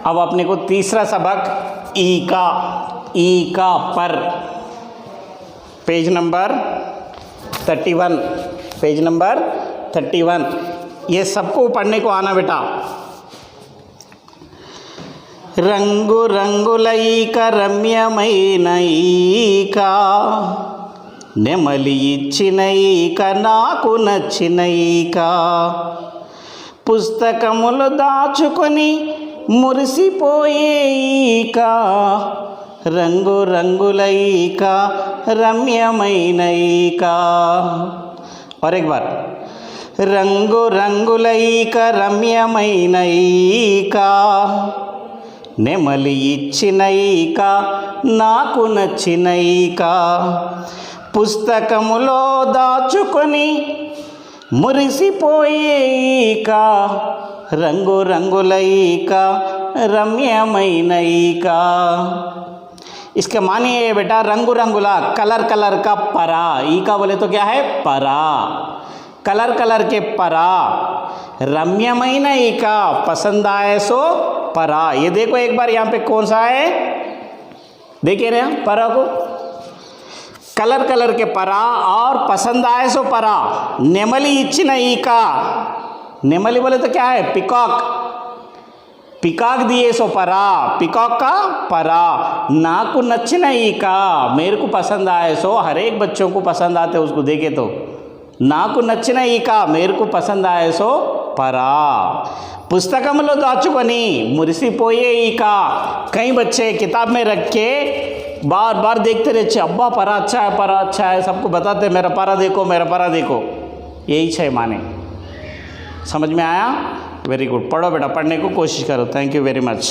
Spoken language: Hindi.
अब अपने को तीसरा सबक ई का पर, पेज नंबर 31, पेज नंबर 31। ये सबको पढ़ने को आना बेटा। రంగు రంగుల ఈక రమ్యమైన ఈక, నెమలి ఇచ్చిన ఈక నాకు నచ్చిన ఈక, పుస్తకములు దాచుకొని మురిసిపోయే ఈక, రంగు రంగుల ఈక రమ్యమైన ఈక। और एक बार, రంగు రంగుల ఈక రమ్యమైన ఈక, నెమలి ఇచ్చిన ఈక నాకు నచ్చిన ఈక, పుస్తకములో దాచుకొని మురిసిపోయే ఈక, రంగు రంగుల ఈక రమ్యమైన ఈక। इसके मानिए बेटा, रंगु रंगुला कलर कलर का परा, ई का बोले तो क्या है परा, कलर कलर के परा, रम्यమైన ఈక पसंद आए सो परा। ये देखो एक बार यहाँ पे कौन सा है, देखिए ना परा को, कलर कलर के परा और पसंद आए सो परा। नेमली इच्छिन ఈక, नेमली बोले तो क्या है पिकॉक, पिकॉक दिए सो परा, पिकॉक का परा। नाकु नच्चिन ఈక, मेरे को पसंद आए सो, हर एक बच्चों को पसंद आते उसको देखे तो, నాకు నచ్చిన ఈక मेरे को पसंद आए सो परा। पुस्तकंलो दाचुకొని मुरिसिपोये ఈక, कई बच्चे किताब में रख के बार बार देखते रहते, अब्बा परा अच्छा है, परा अच्छा है, सबको बताते मेरा परा देखो, मेरा परा देखो। यही है माने, समझ में आया? वेरी गुड, पढ़ो बेटा, पढ़ने को कोशिश करो। Thank you very much.